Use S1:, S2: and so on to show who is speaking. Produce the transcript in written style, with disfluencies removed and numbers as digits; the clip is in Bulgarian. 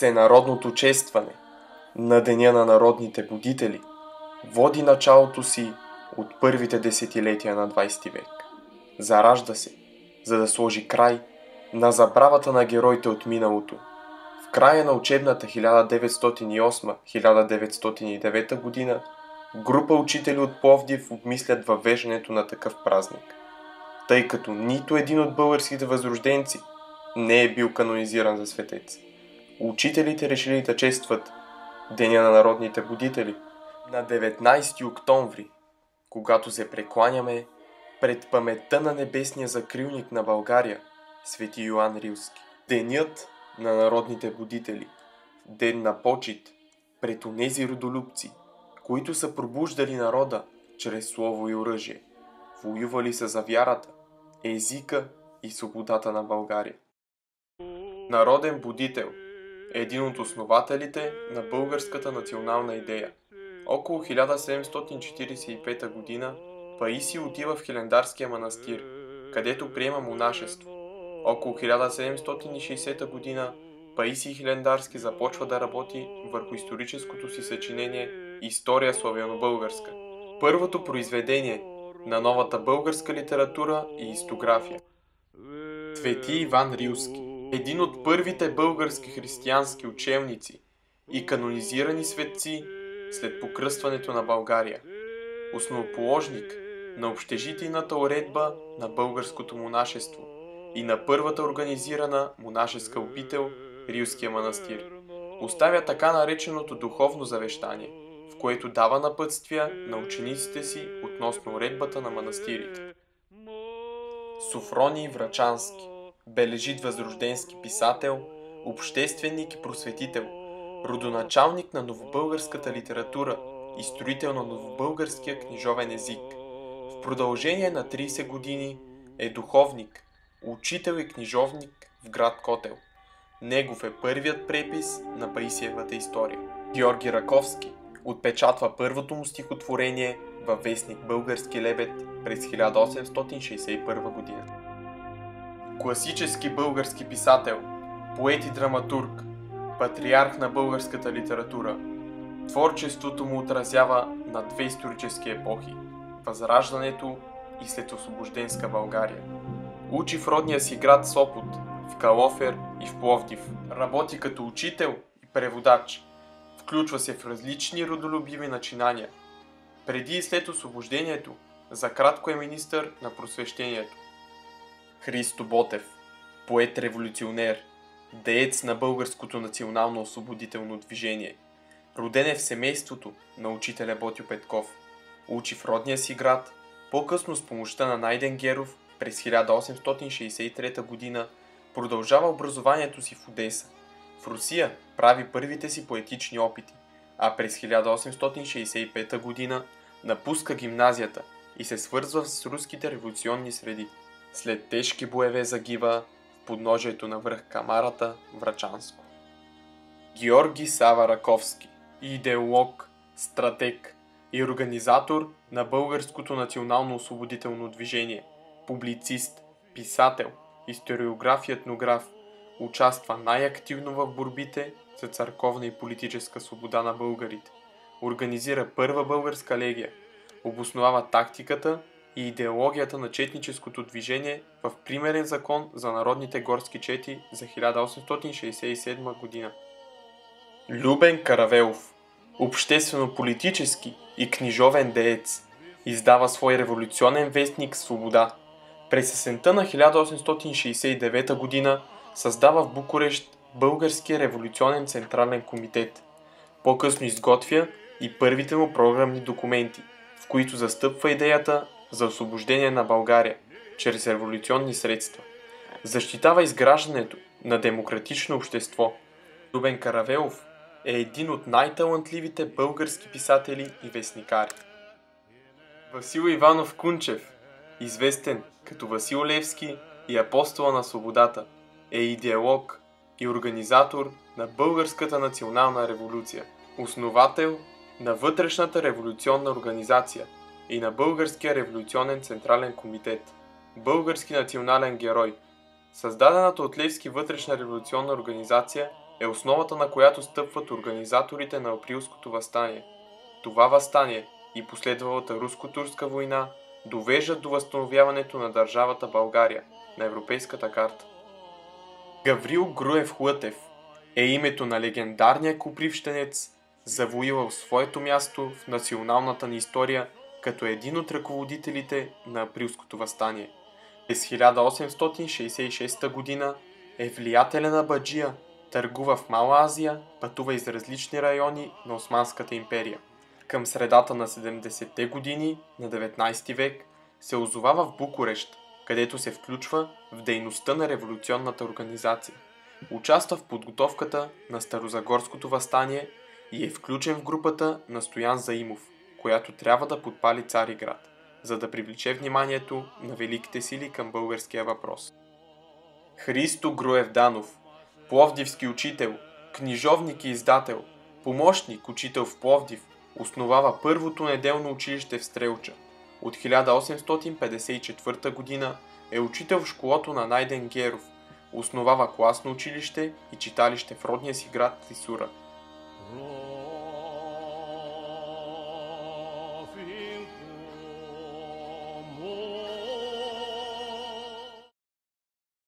S1: Всенародното честване на Деня на народните будители води началото си от първите десетилетия на 20 век. Заражда се, за да сложи край на забравата на героите от миналото. В края на учебната 1908-1909 година група учители от Пловдив обмислят въвеждането на такъв празник, тъй като нито един от българските възрожденци не е бил канонизиран за светец. Учителите решили да честват Деня на народните будители на 19 октомври, когато се прекланяме пред паметта на небесния закрилник на България, свети Йоан Рилски. Денят на народните будители, ден на почит пред онези родолюбци, които са пробуждали народа чрез слово и оръжие, воювали са за вярата, езика и свободата на България. Народен будител е един от основателите на българската национална идея. Около 1745 година Паисий отива в Хилендарския манастир, където приема монашество. Около 1760 година Паисий Хилендарски започва да работи върху историческото си съчинение История славяно-българска, първото произведение на новата българска литература и истография. Свети Иван Рилски, един от първите български християнски учебници и канонизирани светци след покръстването на България, основоположник на общежитийната уредба на българското монашество и на първата организирана монашеска обител Рилския манастир. Оставя така нареченото духовно завещание, в което дава напътствия на учениците си относно уредбата на манастирите. Софроний Врачански, бележит възрожденски писател, общественик и просветител, родоначалник на новобългарската литература и строител на новобългарския книжовен език. В продължение на 30 години е духовник, учител и книжовник в град Котел. Негов е първият препис на Паисиевата история. Георги Раковски отпечатва първото му стихотворение във вестник Български лебед през 1861 година. Класически български писател, поет и драматург, патриарх на българската литература. Творчеството му отразява на две исторически епохи – Възраждането и следосвобожденска България. Учи в родния си град Сопот, в Калофер и в Пловдив. Работи като учител и преводач. Включва се в различни родолюбиви начинания. Преди и след освобождението, за кратко е министър на просвещението. Христо Ботев, поет-революционер, деец на българското национално освободително движение. Роден е в семейството на учителя Ботьо Петков. Учи в родния си град, по-късно с помощта на Найден Геров през 1863 година продължава образованието си в Одеса. В Русия прави първите си поетични опити, а през 1865 година напуска гимназията и се свързва с руските революционни среди. След тежки боеве загива в подножието на връх Камарата, Врачанско. Георги Сава Раковски, идеолог, стратег и организатор на българското национално освободително движение, публицист, писател, историограф и етнограф, участва най-активно в борбите за църковна и политическа свобода на българите, организира първа българска легия, обосновава тактиката и идеологията на четническото движение в примерен закон за народните горски чети за 1867 година. Любен Каравелов, обществено-политически и книжовен деец, издава свой революционен вестник «Свобода». През есента на 1869 година създава в Букурещ Българския революционен централен комитет. По-късно изготвя и първите му програмни документи, в които застъпва идеята за освобождение на България чрез революционни средства. Защитава изграждането на демократично общество. Любен Каравелов е един от най-талантливите български писатели и вестникари. Васил Иванов Кунчев, известен като Васил Левски и Апостола на свободата, е идеолог и организатор на Българската национална революция, основател на Вътрешната революционна организация и на Българския революционен централен комитет, български национален герой. Създадената от Левски Вътрешна революционна организация е основата, на която стъпват организаторите на Априлското въстание. Това въстание и последвалата руско-турска война довеждат до възстановяването на държавата България на европейската карта. Гаврил Груев Хлътев е името на легендарния копривщенец, завоювал своето място в националната ни история като един от ръководителите на Априлското въстание. През 1866 година е влиятелен абаджия, търгува в Мала Азия, пътува из различни райони на Османската империя. Към средата на 70-те години на 19 век се озовава в Букурещ, където се включва в дейността на революционната организация. Участва в подготовката на Старозагорското въстание и е включен в групата на Стоян Заимов, която трябва да подпали Цариград, за да привлече вниманието на великите сили към българския въпрос. Христо Груев Данов, пловдивски учител, книжовник и издател, помощник учител в Пловдив, основава първото неделно училище в Стрелча. От 1854 година е учител в школото на Найден Геров, основава класно училище и читалище в родния си град Клисура.